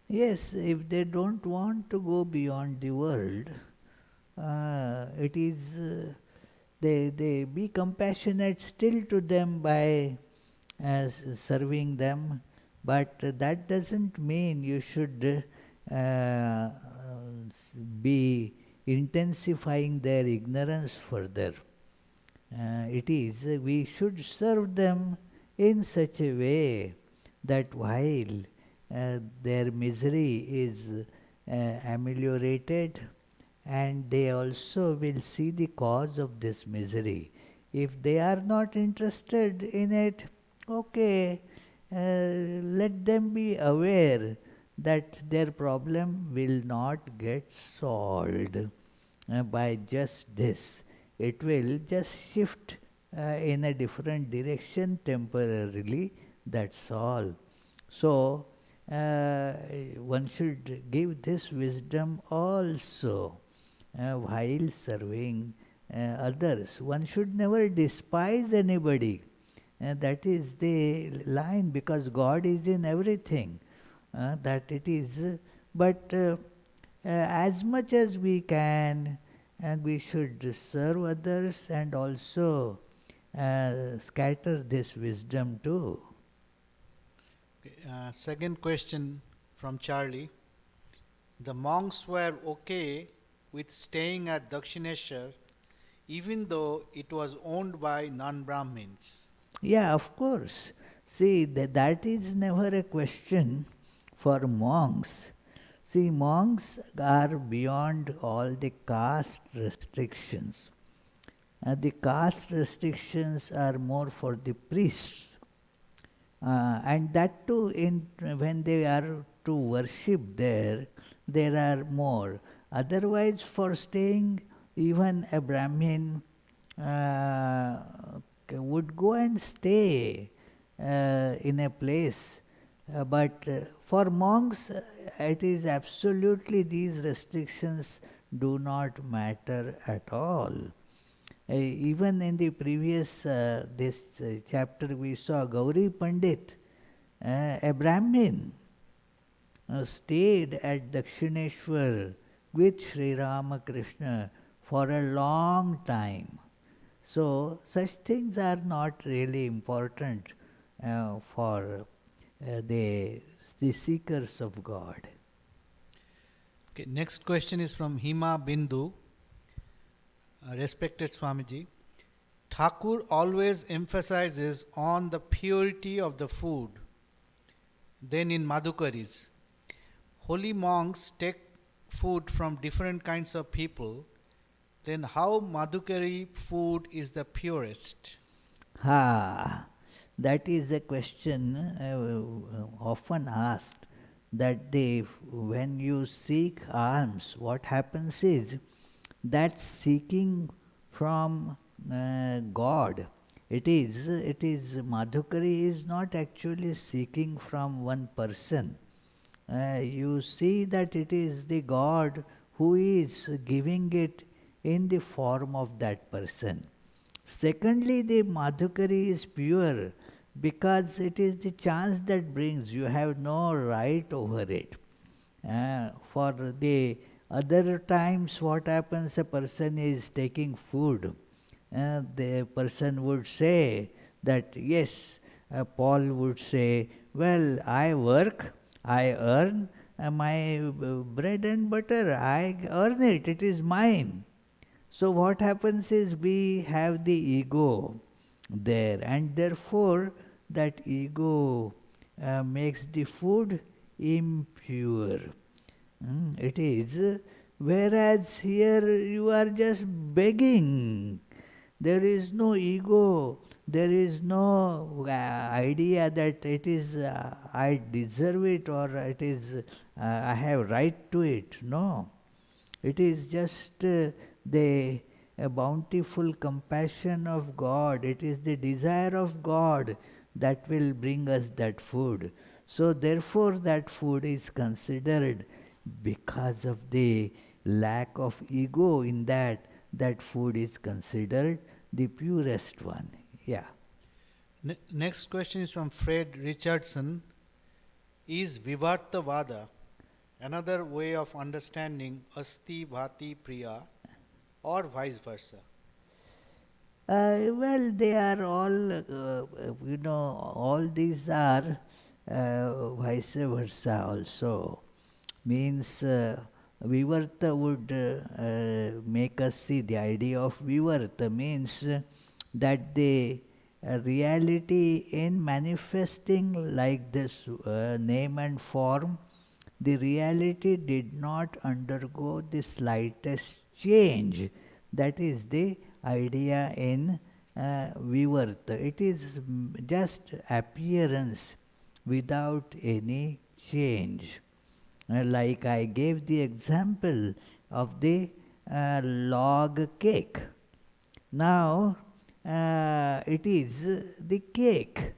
Yes, if they don't want to go beyond the world, it is they be compassionate still to them by serving them, but that doesn't mean you should be intensifying their ignorance further. It is we should serve them in such a way that while their misery is ameliorated, and they also will see the cause of this misery. If they are not interested in it, okay, let them be aware that their problem will not get solved by just this. It will just shift in a different direction temporarily, that's all. So, one should give this wisdom also while serving others. One should never despise anybody. That is the line, because God is in everything. That it is. But as much as we can, and we should serve others and also scatter this wisdom too. Okay, second question from Charlie. The monks were okay with staying at Dakshineshwar even though it was owned by non-Brahmins. Yeah, of course. See, that is never a question for monks. See, monks are beyond all the caste restrictions. The caste restrictions are more for the priests. And that too, when they are to worship there are more. Otherwise, for staying, even a Brahmin would go and stay in a place. But for monks, it is absolutely, these restrictions do not matter at all. Even in the previous this chapter, we saw Gauri Pandit, a Brahmin, stayed at Dakshineshwar with Sri Ramakrishna for a long time. So, such things are not really important for the seekers of God. Okay, next question is from Hima Bindu. Respected Swamiji, Thakur always emphasizes on the purity of the food. Then in Madhukaris, holy monks take food from different kinds of people. Then how Madhukari food is the purest? That is a question often asked, that when you seek alms, what happens is That seeking from God. It is Madhukari is not actually seeking from one person. You see that it is the God who is giving it in the form of that person. Secondly, the Madhukari is pure because it is the chance that brings, you have no right over it. For the other times, what happens, a person is taking food, the person would say that, yes, Paul would say, well, I work, I earn my bread and butter, I earn it, it is mine. So what happens is we have the ego there, and therefore that ego makes the food impure. It is. Whereas here you are just begging. There is no ego. There is no idea that it is I deserve it or it is I have right to it. No. It is just the bountiful compassion of God. It is the desire of God that will bring us that food. So therefore that food is considered, because of the lack of ego in that, that food is considered the purest one. Yeah. Next question is from Fred Richardson. Is Vivartavada another way of understanding Asti Bhati Priya or vice versa? Well, they are all, all these are vice versa also. Means Vivarta would make us see the idea of Vivarta means that the reality in manifesting like this name and form, the reality did not undergo the slightest change. That is the idea in Vivarta. It is just appearance without any change. Like I gave the example of the log cake. Now, it is the cake.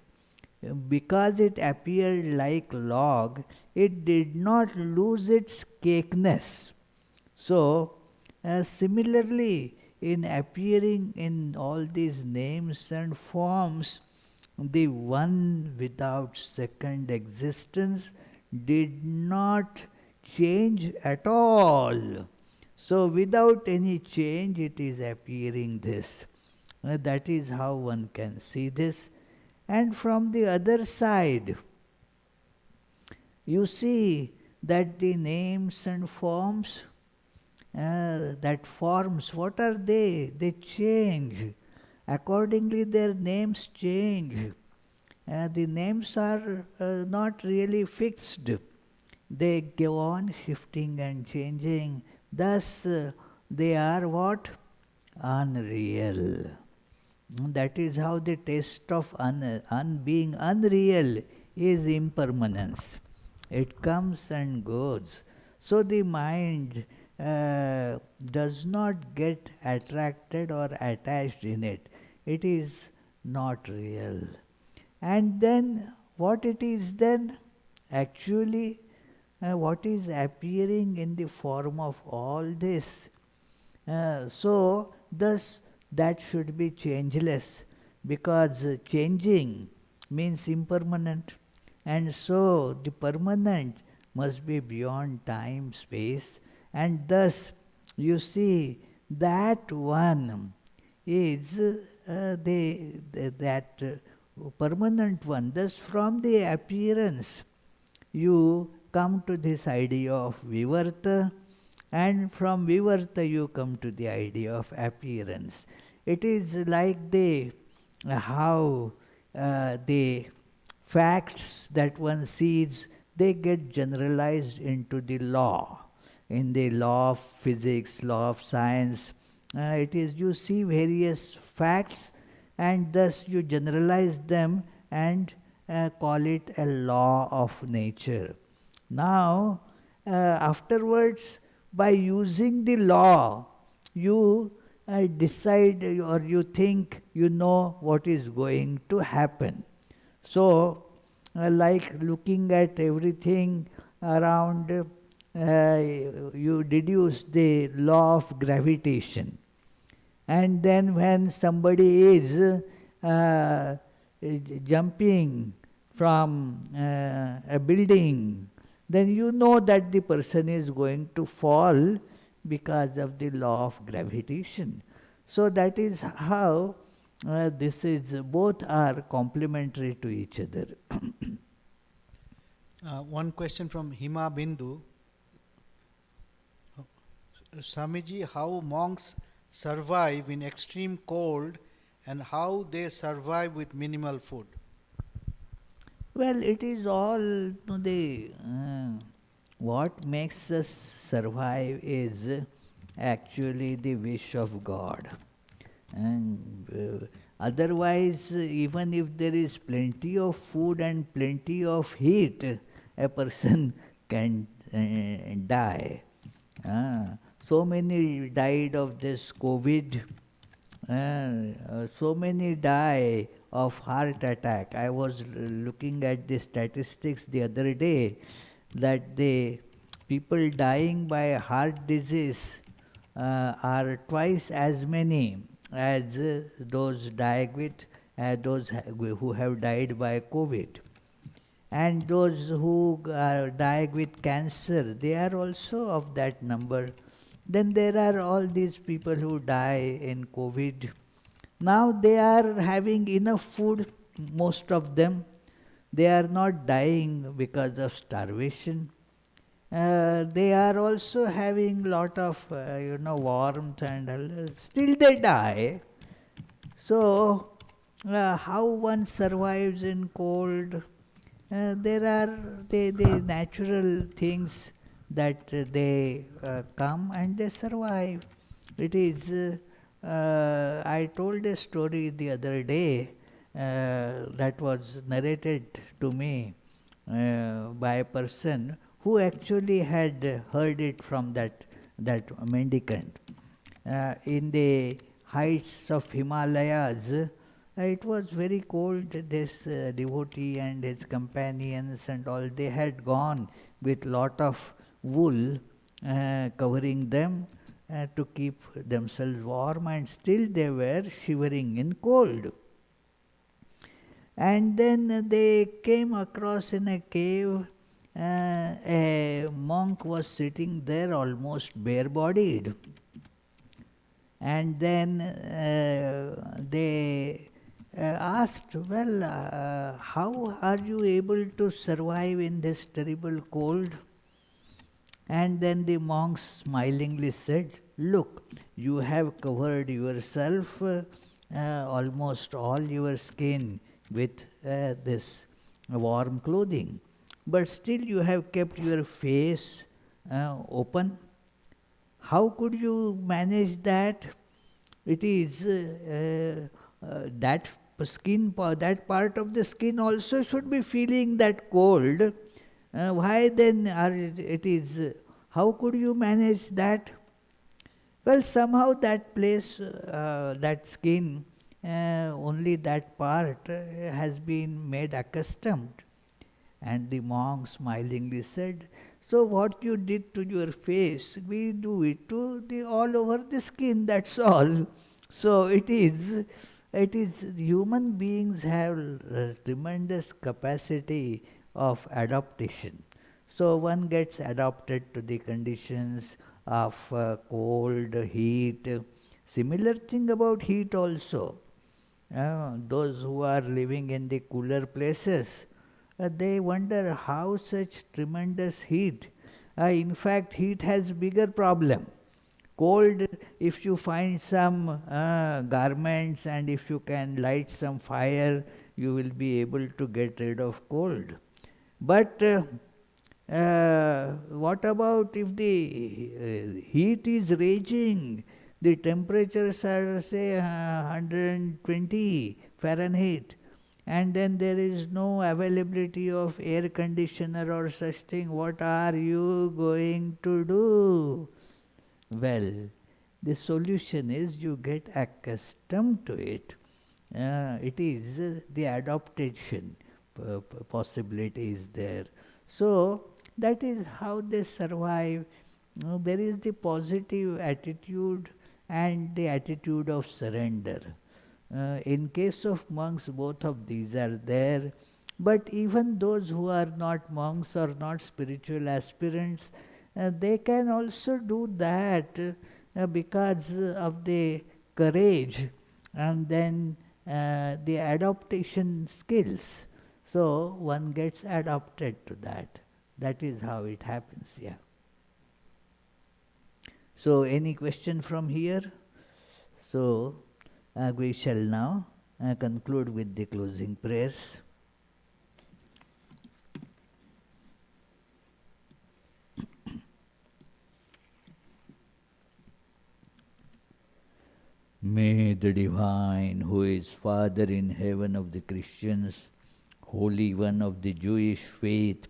Because it appeared like log, it did not lose its cakeness. So, similarly, in appearing in all these names and forms, the one without second existence did not change at all. So, without any change, it is appearing this. That is how one can see this. And from the other side, you see that the names and forms, that forms, what are they? They change. Accordingly, their names change. The names are not really fixed. They go on shifting and changing. Thus, they are what? Unreal. That is how the taste of being unreal is impermanence. It comes and goes. So the mind does not get attracted or attached in it. It is not real. And then what it is then? Actually, what is appearing in the form of all this? So, thus, that should be changeless, because changing means impermanent, and so the permanent must be beyond time, space, and thus you see that one is that permanent one. Thus, from the appearance, you come to this idea of Vivarta, and from Vivarta you come to the idea of appearance. It is like how the facts that one sees, they get generalized into the law. In the law of physics, law of science, it is you see various facts and thus you generalize them and call it a law of nature. Now, afterwards, by using the law, you decide or you think you know what is going to happen. So, like looking at everything around, you deduce the law of gravitation. And then when somebody is jumping from a building, then you know that the person is going to fall because of the law of gravitation. So that is how this is, both are complementary to each other. One question from Hima Bindu. Swamiji, how monks survive in extreme cold and how they survive with minimal food? Well, it is all the what makes us survive is actually the wish of God. And otherwise, even if there is plenty of food and plenty of heat, a person can die. So many died of this COVID. So many die of heart attack. I was looking at the statistics the other day that the people dying by heart disease are twice as many as those died with who have died by COVID. And those who die with cancer, they are also of that number. Then there are all these people who die in COVID. Now they are having enough food, most of them. They are not dying because of starvation. They are also having lot of warmth and still they die. So how one survives in cold? There are the natural things that they come and they survive. It is, I told a story the other day that was narrated to me by a person who actually had heard it from that mendicant. In the heights of Himalayas, it was very cold. This devotee and his companions and all, they had gone with lot of wool covering them to keep themselves warm, and still they were shivering in cold. And then they came across in a cave, a monk was sitting there almost bare-bodied. And then they asked, well, how are you able to survive in this terrible cold? And then the monk smilingly said, look, you have covered yourself, almost all your skin, with this warm clothing, but still you have kept your face open. How could you manage that? It is that skin, that part of the skin also should be feeling that cold. Why then it is, how could you manage that? Well, somehow that place, that skin, only that part has been made accustomed. And the monk smilingly said, so what you did to your face, we do it to the all over the skin, that's all. So it is human beings have tremendous capacity of adaptation. So one gets adapted to the conditions of cold, heat. Similar thing about heat also. Those who are living in the cooler places, they wonder how such tremendous heat. In fact, heat has bigger problem. Cold, if you find some garments and if you can light some fire, you will be able to get rid of cold. But what about if the heat is raging? The temperatures are, say, 120 Fahrenheit, and then there is no availability of air conditioner or such thing. What are you going to do? Well, The solution is you get accustomed to it. It is the adaptation possibility is there. So that is how they survive. There is the positive attitude and the attitude of surrender. In case of monks, both of these are there. But even those who are not monks or not spiritual aspirants, they can also do that because of the courage and then the adaptation skills. So one gets adapted to that. That is how it happens, yeah. So any question from here? So we shall now conclude with the closing prayers. May the Divine, who is Father in heaven of the Christians, Holy One of the Jewish faith,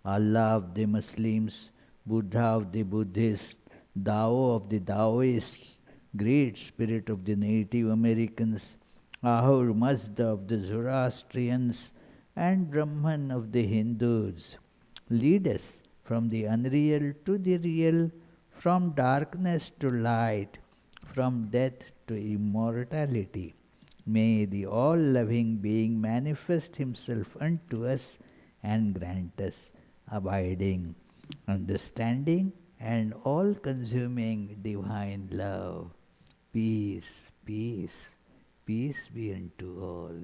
Allah of the Muslims, Buddha of the Buddhists, Tao of the Taoists, Great Spirit of the Native Americans, Ahur Mazda of the Zoroastrians, and Brahman of the Hindus, lead us from the unreal to the real, from darkness to light, from death to immortality. May the all-loving being manifest himself unto us and grant us abiding, understanding, and all-consuming divine love. Peace, peace, peace be unto all.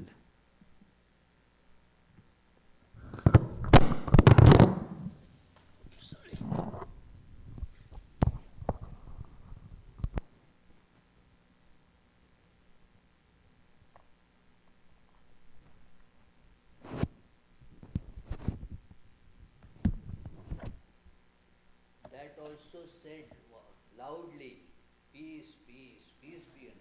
That also said loudly, peace, peace, peace be unto